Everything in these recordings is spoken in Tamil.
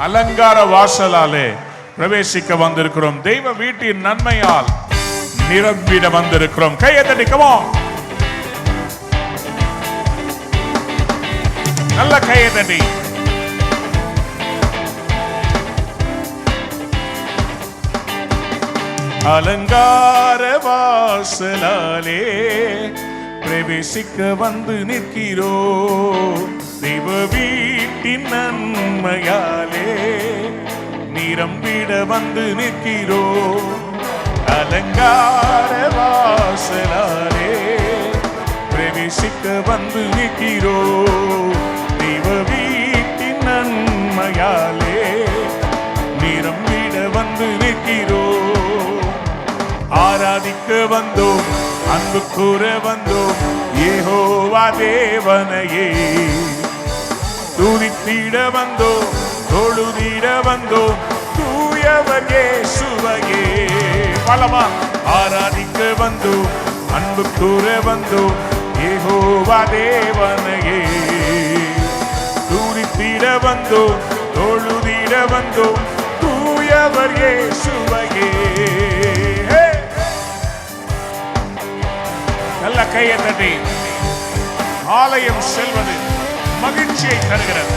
அலங்கார வாசலாலே பிரவேசிக்க வந்திருக்கிறோம். தெய்வ வீட்டின் நன்மையால் நிரம்பிட வந்திருக்கிறோம். கையை தட்டி கமோ, நல்ல கையை தட்டி. அலங்கார வாசலாலே பிரவேசிக்க வந்து நிற்கிறோ. தெய்வ வீட்டின் நன்மையாலே நிரம்பிட வந்து நிற்கிறோ. அலங்கார வாசலாலே பிரவேசிக்க வந்து நிற்கிறோ. தெய்வ வீட்டின் நன்மையாலே நிரம்பிட வந்து நிற்கிறோ. ஆராதிக்க வந்தோம், அன்பு கூற வந்தோம், யெகோவா தேவனையே. துதித்திட வந்தோம், தொழுதிட வந்தோம், தூயவர் இயேசுவையே. பலமா ஆராதிக்க வந்தோம், அன்பு கூற வந்தோம், யெகோவா தேவனையே. துதித்திட வந்தோம், தொழுதிட வந்தோம், தூயவர் இயேசுவையே. நல்ல கையை தட்டி. ஆலயம் செல்வது மகிழ்ச்சியை தருகிறது.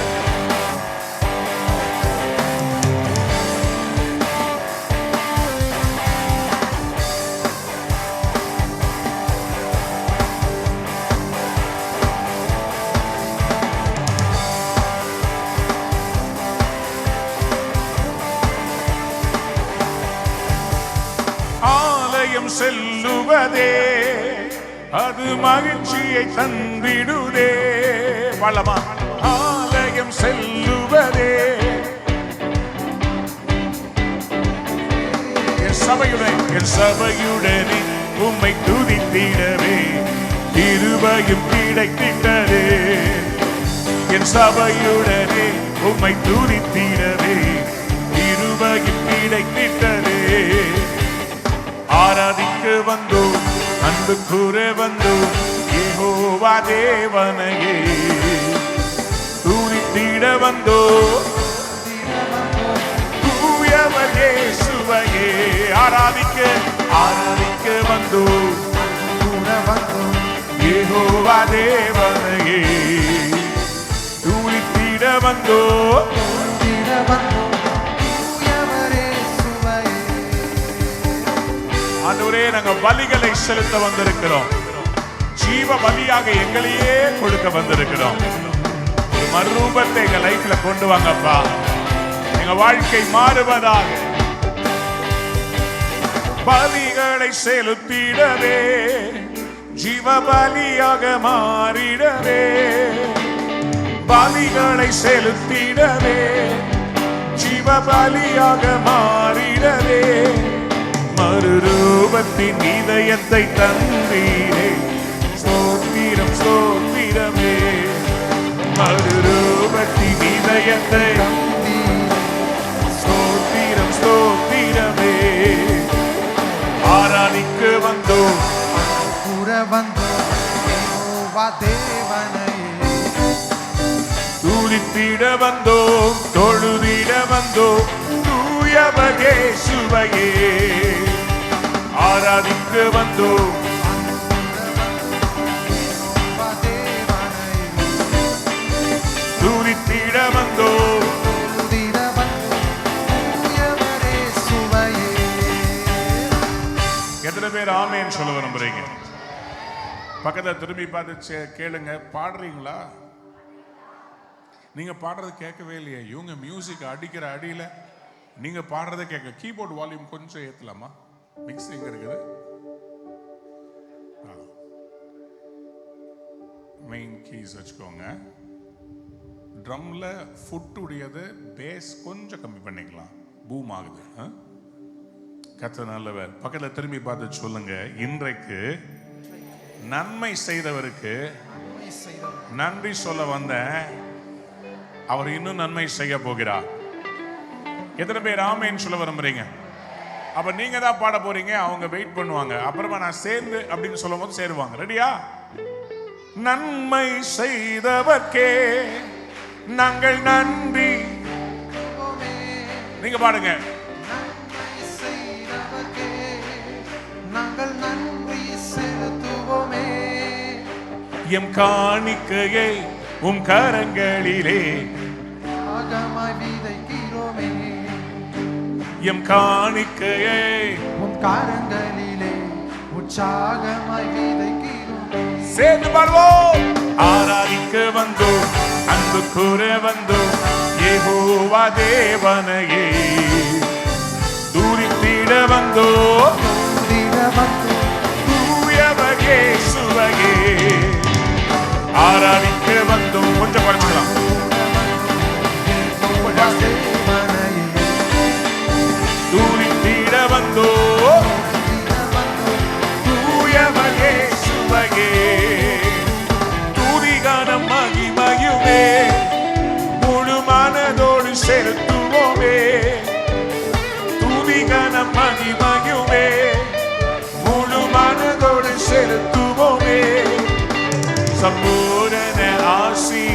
ஆலயம் செல்லுவதே அது மகிழ்ச்சியை தந்திடுதே. பலமா ஆலயம் செல்லுவதே என் சபையுடனே உம்மை துதித்திடவே கிருபையும் கிடைத்திட்டதே. என் சபையுடனே உம்மை துதித்திடவே கிருபையும் கிடைத்திட்டதே. ஆராதிக்க வந்தோம், அன்பு கூற வந்தோம், யெகோவா தேவனையே. துதித்திட வந்தோம், தூயவர் இயேசுவையே. ஆராதிக்க வந்தோம், யெகோவா தேவனையே. துதித்திட வந்தோம். ஆண்டவரே, நாங்க பலிகளை செலுத்த வந்திருக்கிறோம். ஜீவ பலியாக எங்களையே கொடுக்க வந்திருக்கிறோம். ஒரு மறுரூபத்தை எங்க லைஃப்ல கொண்டு வாங்கப்பா. எங்க வாழ்க்கை மாறுவதாக. பலிகளை செலுத்திடவே ஜீவ பலியாக மாறிடவே. பலிகளை செலுத்திடவே ஜீவ பலியாக மாறிடவே. மறுரூபத்தின் இதயத்தை தந்தீரே, ஸ்தோத்திரம் ஸ்தோத்திரமே. மறுரூபத்தின் இதயத்தை ஸ்தோத்திரம் ஸ்தோத்திரமே. ஆராதிக்க வந்தோம், துதித்திட வந்தோம், தொழுதிட வந்தோம், தூயவர் இயேசுவையே. ஆராதிக்க வந்தோம், துதித்திட வந்தோம். எத்தனை பேர் ஆமென் சொல்ல விரும்புறீங்க? பக்கத்துல திரும்பி பார்த்து கேளுங்க, பாடுறீங்களா? நீங்க பாடுறது கேட்கவே இல்லையே. இவங்க மியூசிக் அடிக்கிற அடியில நீங்க பாடுறதை கேட்க. கீபோர்டு வால்யூம் கொஞ்சம் ஏத்தலாமா? மிக்சிங் இருக்குது. மெயின் கீஸ் வச்சுக்கோங்க. ட்ரம்ல ஃபுட் உடையது, பேஸ் கொஞ்சம் கம்மி பண்ணிக்கலாம். பூம் ஆகுது. கர்த்தர் நல்லவர். பக்கத்தில் திரும்பி பார்த்து சொல்லுங்க, இன்றைக்கு நன்மை செய்தவருக்கு நன்றி சொல்ல வந்தேன். அவர் இன்னும் நன்மை செய்ய போகிறார். எத்தனை பேர் ஆமென் சொல்ல விரும்புறீங்க? அப்ப நீங்க தான் பாட போறீங்க, அவங்க வெயிட் பண்ணுவாங்க. அப்புறமா நான் சேர்ந்து அப்படின்னு சொல்லும் போது சேருவாங்க. ரெடியா? நன்மை செய்தவர்க்கே நாங்கள் நன்றி நீங்க பாடுங்க. நன்மை செய்தவர்க்கே நாங்கள் நன்றி செலுத்துவோமே. எம் காணிக்கையை உம் கரங்களிலே ஆகமாய் விதைக்கிறோமே. எம் காணிக்கையை உம் கரங்களிலே உற்சாகமாய் விதைக்கிறோமே. சேர்ந்து பாடுவோம். ஆராதிக்க வந்தோம், அன்பு கூற வந்தோம், யெகோவா தேவனையே துதித்திட வந்தோம், தூயவர் இயேசுவையே ஆராதிக்க வந்தோம். கொஞ்சம் குறைச்சிக்கலாம். துதித்திட வந்தோம், தூயவர் இயேசுவையே துதிகானம் மகிமையுமே முழு மனதோடு செலுத்துவோமே. துதிகானம் மகிமையுமே முழு மனதோடு செலுத்துவோமே. சம்பூரண ஆசி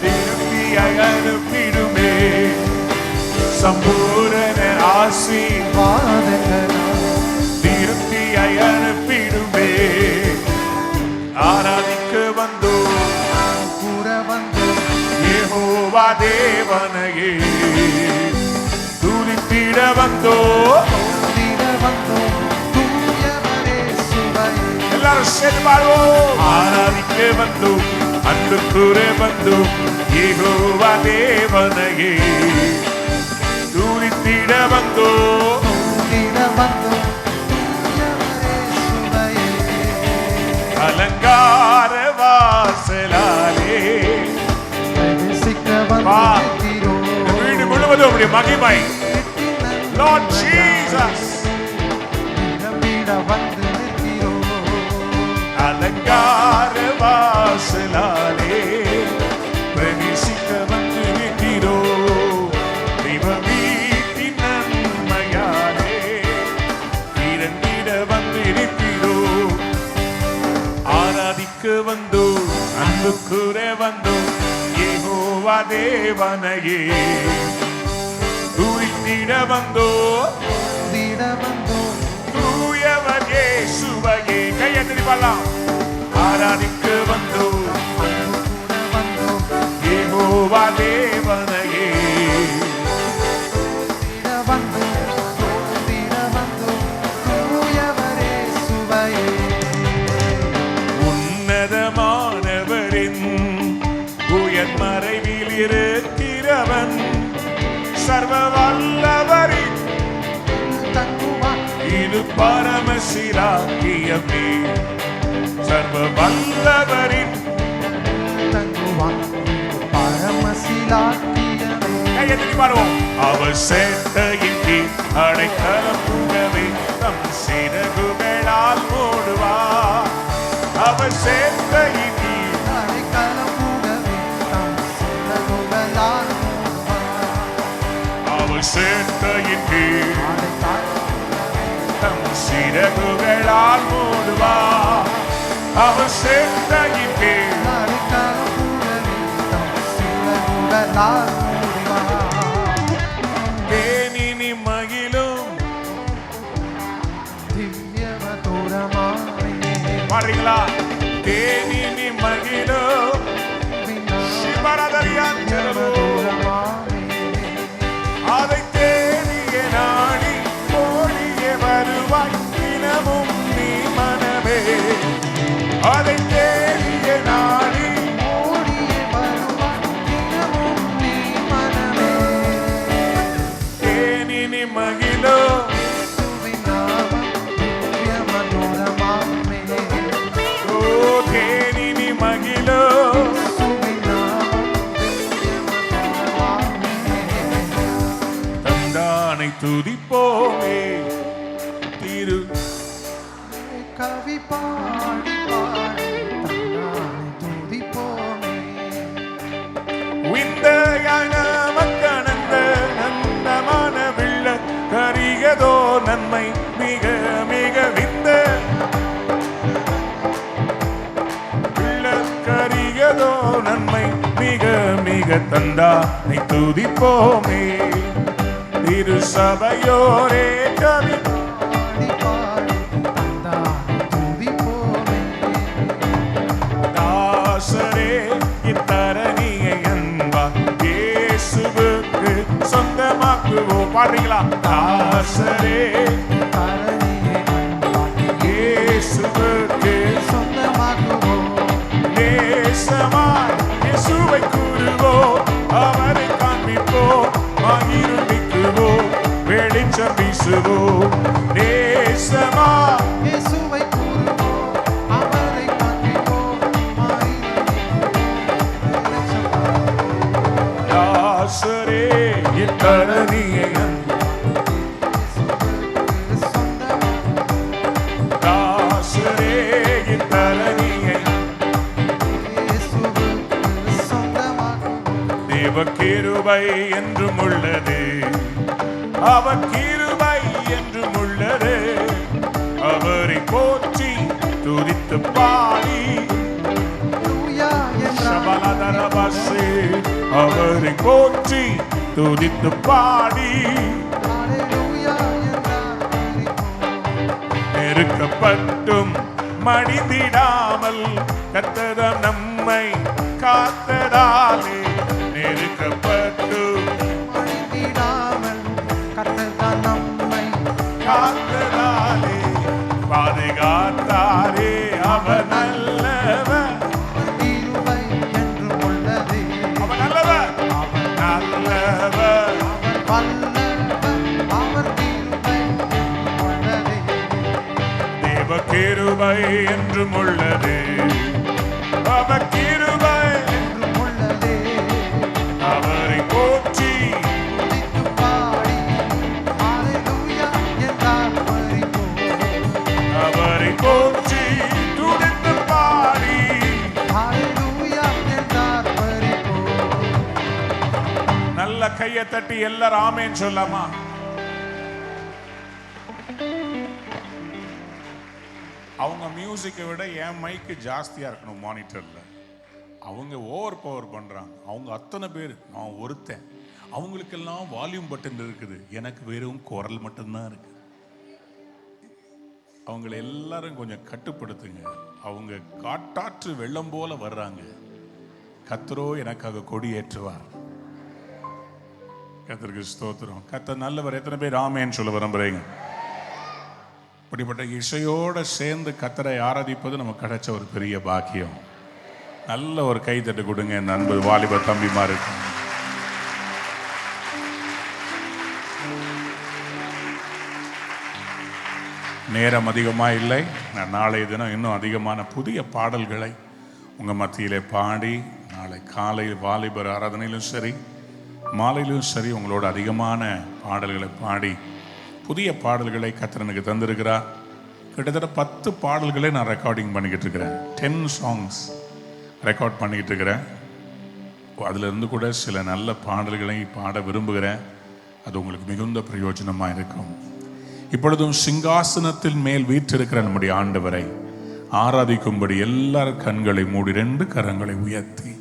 திருப்தியாய் அனுப்பிடுமே. சம்பூரண ஆசி திருப்தியாய் அனுப்பிடுமே. ஆராதிக்க வந்தோம், கூற வந்தோம், யெகோவா தேவனையே துதித்திட வந்தோம், தூயவர் இயேசுவையே. எல்லாரும் சேர்ந்து பாடுவோம். ஆராதிக்க வந்தோம், அன்பு கூற வந்தோம், யெகோவா தேவனையே துதித்திட வந்தோம். அலங்கார வாசலாலே வீடு முழுவதும் உடைய மகிமை. Lord Jesus, அலங்கார வாசலாலே பிரவேசிக்க வந்து நிற்கிறோம். தெய்வ வீட்டின் நன்மையாலே இறங்கிட வந்து நிற்கிறோம். ஆராதிக்க வந்தோம், அன்பு கூற வந்தோம், யெகோவா தேவனையே துதித்திட வந்தோம், தூயவர் இயேசுவையே. கையை திருப்பலாம். ஆராதிக்க வந்தோம், யெகோவா தேவனையே உன்னதமானவரின் உயர் மறைவில் இருக்கிறவன் சர்வ வல்லவரின் இது பரமசிலாக்கியமே. சர்வ வல்லவரின் கையெழுதி பாடுவோம். அவர் சேர்த்தையின் கீழ் அடைக்கலம் புகவே தம் சிறகுகளால் மூடுவார். அவர் சேர்த்தையின் கீழ் அவர் சேர்த்தையின் கீழ் தம் சிறகுகளால் மூடுவார். அவர் சேர்த்தையின் கீழ் தேனினி மகிழும். பாடுறீங்களா? தேனினி மகிழும் சிவரதரியான் அதை தேடிய நாடி ஓடிய வருவாய் தினமும் நீ மனமே. அதை தேடிய நாடி தேனினி மகிழோ ஓ தேனினி மகிழோ தந்தானை துதிப்போமே திரு கவி பாடி பாடி துதிப்போமே. விந்தையான மக்கனந்த நந்தமான விள்ள கரியதோ நன்மை மிக மிக விந்த விள்ள கரியதோ நன்மை மிக மிக அதிக தந்தானை துதிப்போமே. திரு சபையோரே கவி பாடி பாடி தந்தானை துதிப்போமே. தாசரே இத்தரணியை அன்பா இயேசுவுக்கு சொந்தமாக்குவோம். பாடுறீங்களா? தாசரே தரணியை அன்பாக்கி இயேசுவுக்கு சொந்தமாக்குவோம். நேசமாய் இயேசுவை கூறுவோம், அவரை காண்பிப்போம், ஆயிரம் நீக்குவோம், வெளிச்சம் வீசுவோம். நேசமாய் இயேசுவை கூறுவோம், அவரை காண்பிப்போம், தாசரே இத்தரணியை தாசரே இத்தரணியை தேவ கிருபை என்றும் உள்ளது, அவர் கிருபை என்றும் உள்ளது. அவரை போற்றி துதித்து பாடி சபலதரபாசே அவரை போற்றி துதித்து பாடி நெருக்கப்பட்டும் மடிந்திடாமல் கர்த்தர் நம்மை காத்ததாலே நெருக்கப்பட்டும் காத்ததாலே பாதுகாத்தாரே அவர் நல்லவர். அவர் நல்லவர், நல்லவர். தேவ கிருபை என்றும் உள்ளது, அவர் கிருபை அவரை போற்றி அவரை போற்றி துதித்து பாடி நல்ல கையை தட்டி எல்லாரும் ஆமேன்னு சொல்லாமா? அவங்க மியூசிக்கை விட என் மைக்கு ஜாஸ்தியா இருக்கணும் மானிட்டர்ல. அவங்க ஓவர் பவர் பண்றாங்க. அவங்க அத்தனை பேர், நான் ஒருத்தன். அவங்களுக்கெல்லாம் வால்யூம் பட்டன் இருக்குது, எனக்கு வெறும் குரல் மட்டும்தான் இருக்கு. அவங்களை எல்லாரும் கொஞ்சம் கட்டுப்படுத்துங்க. அவங்க காட்டாற்று வெள்ளம் போல வர்றாங்க. கர்த்தரோ எனக்காக கொடியேற்றுவார். கர்த்தருக்கு ஸ்தோத்திரம். கர்த்தர் நல்லவர். எத்தனை பேர் ஆமென்னு சொல்ல விரும்புறீங்க? இப்படிப்பட்ட இசையோட சேர்ந்து கர்த்தரை ஆராதிப்பது நமக்கு கிடைச்ச ஒரு பெரிய பாக்கியம். நல்ல ஒரு கைத்தட்டு கொடுங்க என் அன்பு வாலிப தம்பிமாருக்கு. நேரம் அதிகமாக இல்லை. நான் நாளைய தினம் இன்னும் அதிகமான புதிய பாடல்களை உங்கள் மத்தியிலே பாடி, நாளை காலை வாலிபர் ஆராதனையிலும் சரி மாலையிலும் சரி உங்களோட அதிகமான பாடல்களை பாடி புதிய பாடல்களை கர்த்தர் எனக்கு தந்திருக்கிறார். கிட்டத்தட்ட 10 பாடல்களை நான் ரெக்கார்டிங் பண்ணிக்கிட்டு இருக்கிறேன். 10 சாங்ஸ் ரெக்கார்ட் பண்ணிக்கிட்டு இருக்கிறேன். அதிலிருந்து கூட சில நல்ல பாடல்களை பாட விரும்புகிறேன். அது உங்களுக்கு மிகுந்த பிரயோஜனமாக இருக்கும். இப்பொழுதும் சிங்காசனத்தில் மேல் வீற்றிருக்கிற நம்முடைய ஆண்டவரை ஆராதிக்கும்படி எல்லார் கண்களை மூடி 2 கரங்களை உயர்த்தி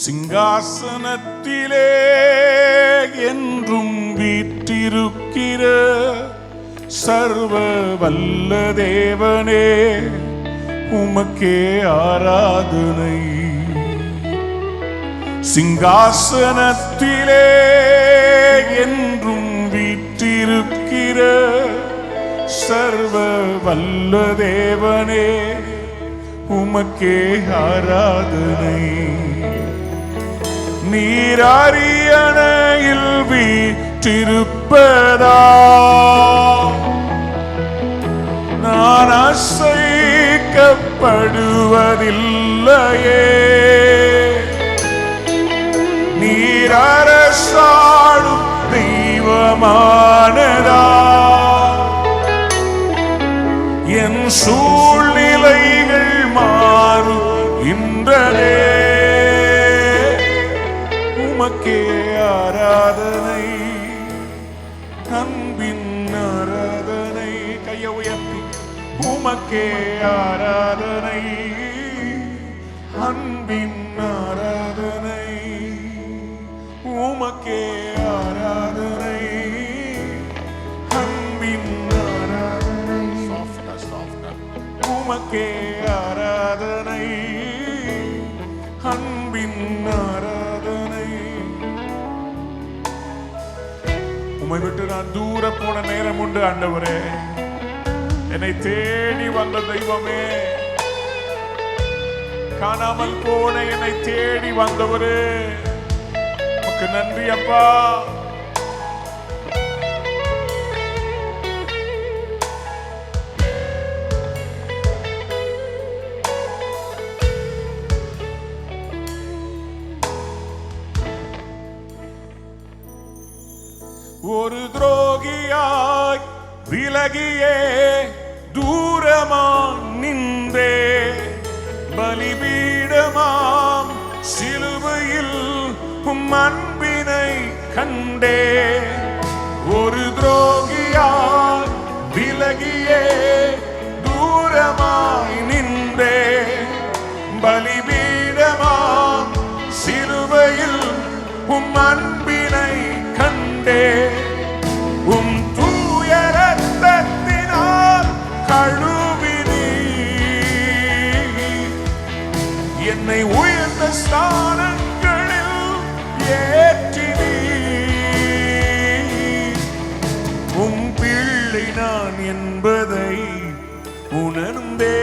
சிங்காசனத்திலே என்றும் வீற்றிருக்கிற சர்வ வல்ல தேவனே, உமக்கே ஆராதனை. சிங்காசனத்திலே என்றும் வீற்றிருக்கிற சர்வ வல்ல தேவனே, உமக்கே ஆராதனை. நீர் அரியணையில் வீற்றிருப்பதா நான் அசைக்கப்படுவதில்லையே. நீர் அரசாளும் தெய்வமானதா, என் சூழ்நிலைகள் மாறுகின்றதே. உமக்கே ஆராதனை, அன்பின் ஆராதனை. கையை உயர்த்தி உமக்கே ஆராதனை, அன்பின் ஆராதனை. உமக்கே ஆராதனை, அன்பின் ஆராதனை. உமக்கே ஆராதனை, அன்பின் ஆராதனை. உம்மை விட்டு நான் தூர போன நேரம் உண்டு ஆண்டவரே. என்னை தேடி வந்த தெய்வமே, காணாமல் போன என்னை தேடி வந்தவரே, உமக்கு நன்றி அப்பா. ஒரு துரோகியாய் விலகியே தூரமா நின்றே, பலிபீடமாம் சிலுவையில் உம் அன்பினை கண்டே. ஒரு துரோகியாய் விலகியே தூரமாய் நின்றே, பலிபீடமாம் சிலுவையில் உம் அன்பினை கண்டே. உம் தூய இரத்தத்தினால் கழுவினீ, என்னை உயர்ந்த ஸ்தானங்களில் ஏற்றினீ. உம் பிள்ளை நான் என்பதை உணர்ந்தே,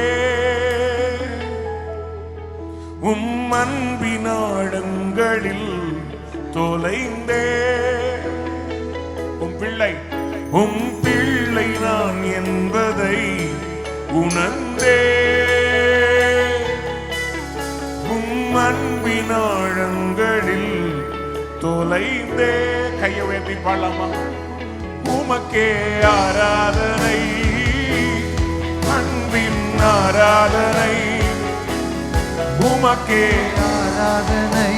உம் அன்பினாடங்களில் தொலைந்தே. உம் பிள்ளை நான் என்பதை உணர்ந்தே, உம் அன்பினாழங்களில் தொலைந்தே. கையை உயர்த்தி பாடலாமா? உமக்கே ஆராதனை, அன்பின் ஆராதனை. உமக்கே ஆராதனை,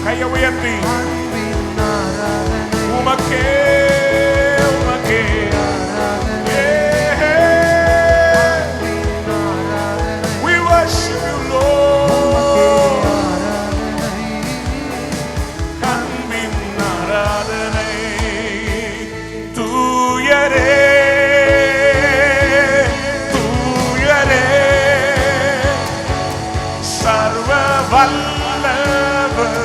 கையை உயர்த்தி அன்பின் ஆராதனை. உமக்கே உமக்கே ஆராதனை, அன்பின் ஆராதனை. we worship you Lord. ஆராதனை, அன்பின் ஆராதனை. தூயரே தூயரே, சர்வ வல்லவர்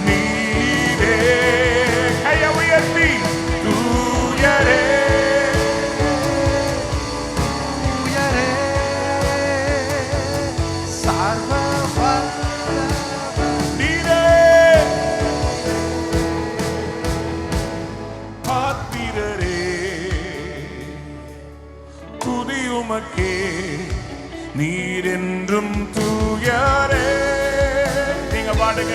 நீரே. கையை உயர்த்தி தூயரே தூயரே, சர்வ வல்லவர் நீரே. பாத்திரரே துதி உமக்கே, நீர் என்றும் தூயரே. நீங்க பாடுங்க.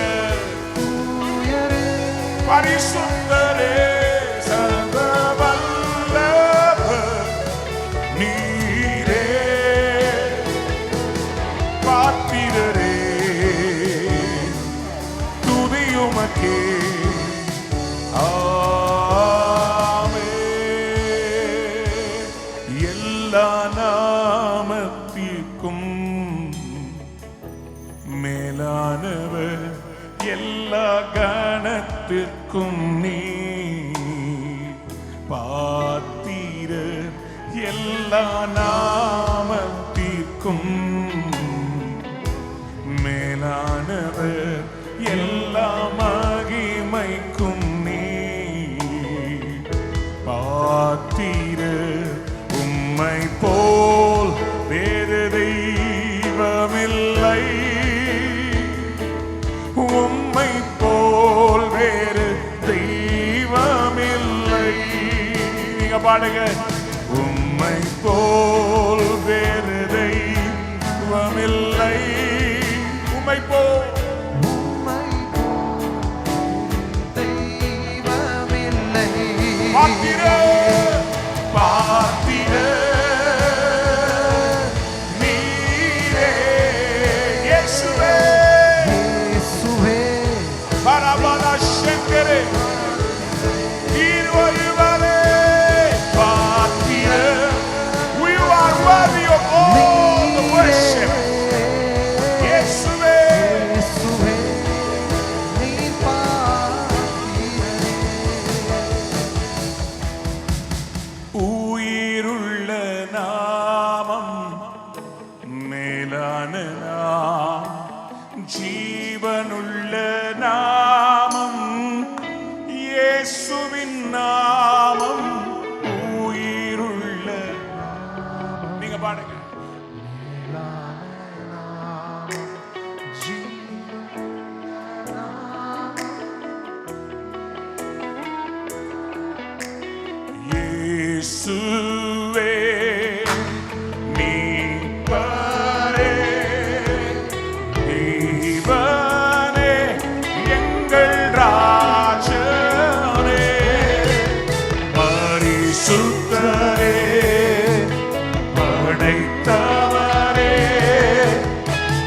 தூயரே, பரிசுத்தரே, சர்வ வல்லவர் நீரே. பாத்திரரே துதி உமக்கே. ஆமென். எல்லா நாமத்திற்கும் மேலானவர், எல்லா கணத்திற்கும் நீ பாத்திர. எல்லா நாமத்திற்கும் மேலானவர், எல்லா மகிமைக்கும் நீ பாத்திர. உம்மை போல் வேறு தெய்வமில்லை, உம்மை போல் வேறு தெய்வமில்லை. நீங்க பாடுங்க. உம்மை போல் ஜீவனுள்ள நாமம் இயேசுவின் நாமம், உயிருள்ள. நீங்க பாடுங்க. இயேசுவே மீட்பரே, தேவனே எங்கள் ராஜனே, பரிசுத்தரே படைத்தவரே,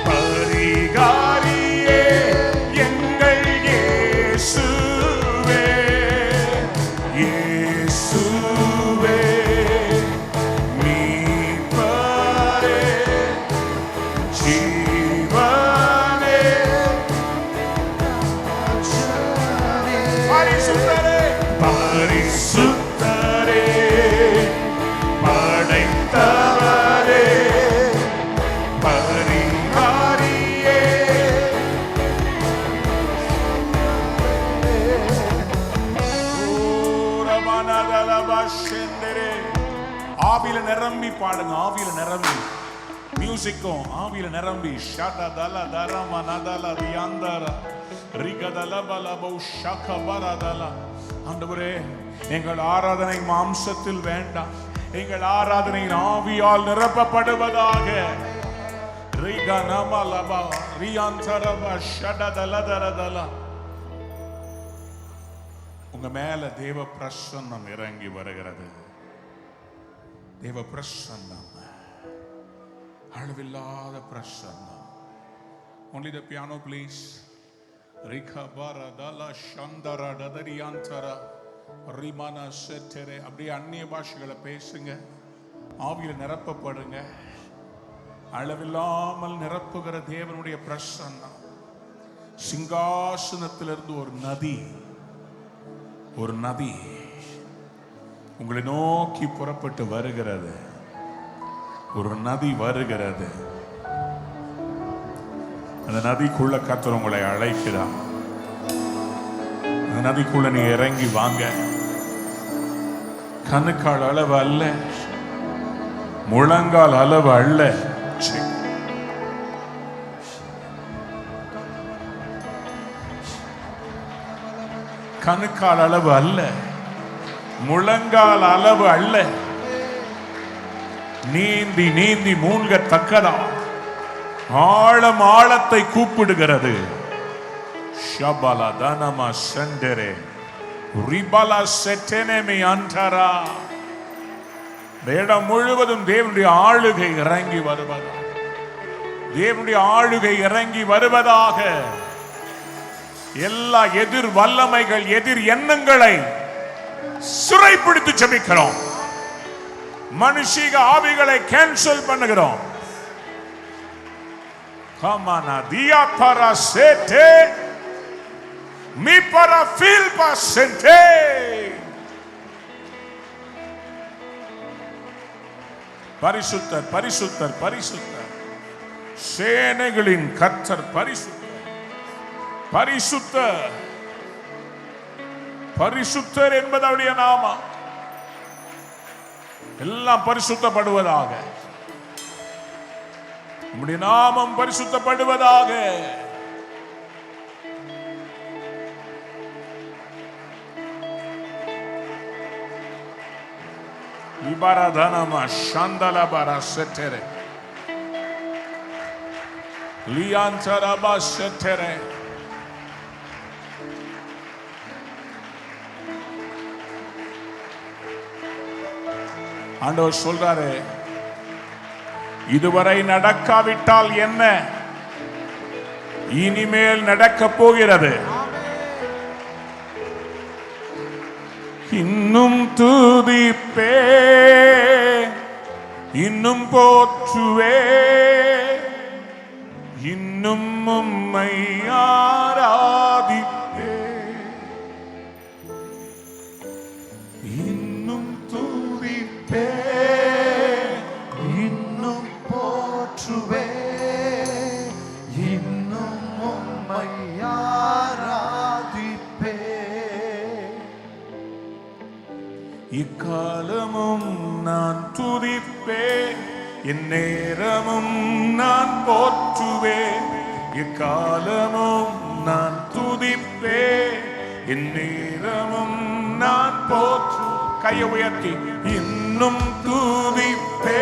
பரிகாரியே எங்கள் இயேசுவே, இயேசுவே மீட்பரே, ஜீவனே, பரிசுத்தரே பரிசுத்தரே படைத்தவரே, பரிகாரியே. ஆவியில நிரம்பி பாடுங்க, ஆவியில நிரம்பி, மியூசிக்கும் ஆவியில நிரம்பி. ஷட தல தரம நதல தியாந்தர ரிகதல பலபௌ ஷகபரதல. ஆண்டவரே, எங்கள் ஆராதனை மாம்சத்தில் வேண்டாம், எங்கள் ஆராதனை ஆவியால் நிரப்பப்படுவதாக. ரிகனமலப ரியாந்தரப ஷடதலதரதல. உங்க மேல தேவ பிரசன்னம் இறங்கி வருகிறது. தேவ பிரசன்னம், அளவில்லாத பிரசன்னம். Only the piano please. ரிகபர தல சந்தர டதரியாந்தர ரிமன செட்டரே. அப்படியே அந்நிய பாஷைகளை பேசுங்க, ஆவியில நிரப்பப்படுங்க. அளவில்லாமல் நிரப்புகிற தேவனுடைய பிரசன்னம். சிங்காசனத்திலிருந்து ஒரு நதி, ஒரு நதி உங்களை நோக்கி புறப்பட்டு வருகிறது. ஒரு நதி வருகிறது. அந்த நதிக்குள்ள கர்த்தர் உங்களை அழைக்கிறார். அந்த நதிக்குள்ள நீ இறங்கி வாங்க. கணுக்கால் அளவு அல்ல, முழங்கால் அளவு அல்ல, கணுக்கால் அளவு அல்ல, முழங்கால் அளவு அல்ல, நீந்தி நீந்தி மூழ்கத்தக்கதா ஆழம் ஆழத்தை கூப்பிடுகிறது. ஷபல தனமா செண்டரே ரிபல செட்டெனமே அண்டரா. இடம் முழுவதும் தேவனுடைய ஆளுகை இறங்கி வருவதாக, தேவனுடைய ஆளுகை இறங்கி வருவதாக. எல்லா எதிர் வல்லமைகள், எதிர் எண்ணங்களை சிறைப்பிடித்து ஜெபிக்கிறோம். மனுஷிக ஆவிகளை கேன்சல் பண்ணுகிறோம். கமானா தியா பரா சேட்டே மீ பரா ஃபீல் பாசென்டே. பரிசுத்தர் பரிசுத்தர் பரிசுத்தர், சேனைகளின் கர்த்தர் பரிசுத்தர் பரிசுத்தர். பரிசுத்தர் என்பது அவருடைய நாமம். எல்லாம் பரிசுத்தப்படுவதாக, நம்முடைய நாமம் பரிசுத்தப்படுவதாக. விபரதனமா சந்தலபரா செட்டரே லியாந்தரபா செட்டரே. ஆண்டவர் சொல்றாரு, இதுவரை நடக்காவிட்டால் என்ன, இனிமேல் நடக்க போகிறது. இன்னும் துதிப்பே, இன்னும் போற்றுவே, இன்னும் உம்மை ஆராதிப்பே, இன்னும் துதிப்பே, இன்னும் போற்றுவே, இன்னும் எக்காலமும் நான் துதிப்பேன், என் நேரமும் நான் போற்றுவேன். எக்காலமும் நான் துதிப்பேன், என் நேரமும் நான் போற்று. கையை உயர்த்தி இன்னும் துதிப்பேன்,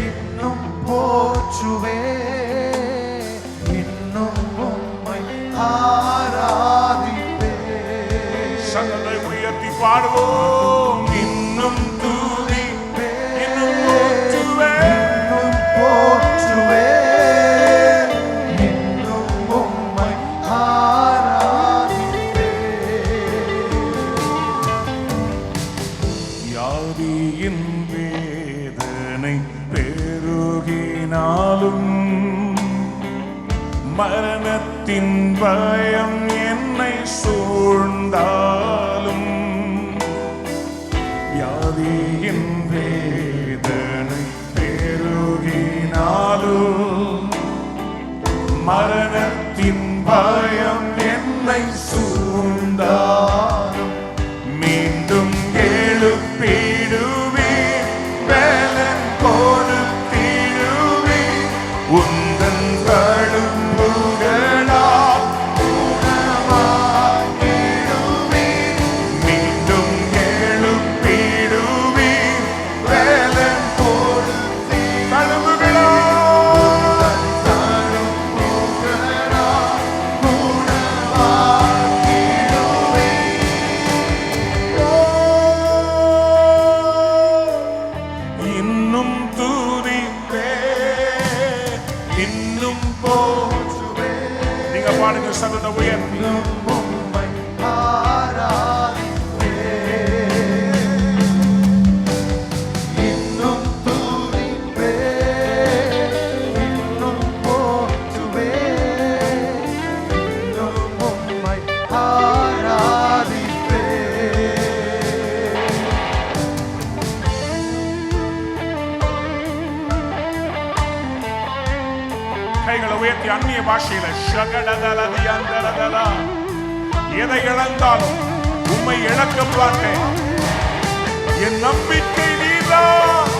இன்னும் போற்றுவே, இன்னும் உம்மை ஆராதிப்பே. சகலை உயர்த்தி பாடுவோம். இன்னும் துதிப்பேன், இன்னும் போற்றுவேன், இன்னும் போற்றுவே, இன்னும் உம்மை ஆராதிப்பே. வியாதியின் வேதனை பெருகினாலும், மரணத்தின் பயம் என்னை சூழ்ந்தாலும், வியாதியின் வேதனை பெருகினாலும், மரணத்தின் பயம் என்னை சூழ்ந்தாலும், மீண்டும் எழுப்பிடுவீர், பலன் கொடுத்திடுவீர். உந்தன் தழும்புகளால் குணமாக்கிடுவீர். மீண்டும் எழுப்பிடுவீர், பலன் கொடுத்திடுவீர். தழும்புகளால் தழும்புகளால் குணமாக்கிடுவீர். இன்னும் துதிப்பே, இன்னும் போற்றுவே. நீங்க பாடுங்க சகோதர உயர்த்தி. உம்மை ஆராதிப்பே, இன்னும் துதிப்பே, இன்னும் போற்றுவே, இன்னும் உம்மை ஆராதிப்பே. கைகளை உயர்த்தி அந்நிய பாஷையில ஷகடதலதியந்தரதலா. எதை இழந்தாலும் உம்மை இழக்க பார்த்தேன், என் நம்பிக்கை நீதான்,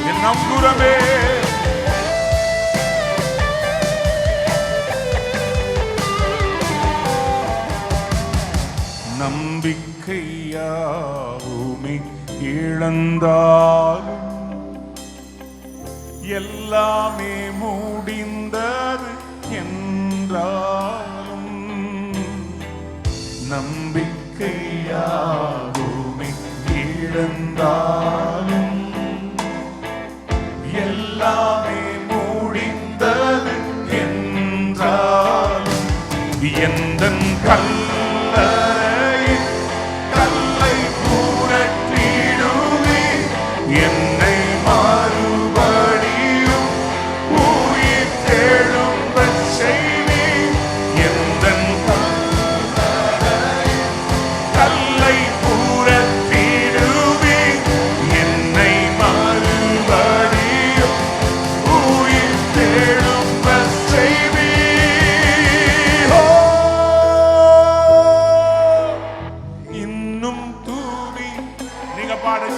என் நம்புறவே. நம்பிக்கையாவுமே இழந்தாலும், எல்லாமே முடிந்தது என்றாலும், நம்பிக்கையாகுமே இழந்தாலும், எல்லாமே முடிந்தது என்றாலும், எந்தன் கல்லறையில் கல்லை புரட்டிடுவீர், என்னை மறுபடியும் உயிர் தெழும்பச் செய்வீர். எந்தன் கல்லை புரட்டிடுவீர், என்னை மறுபடியும் உயிர் தெழும்பச் செய்வீர். ஓ, இன்னும் தூவி. நீங்க பாடு.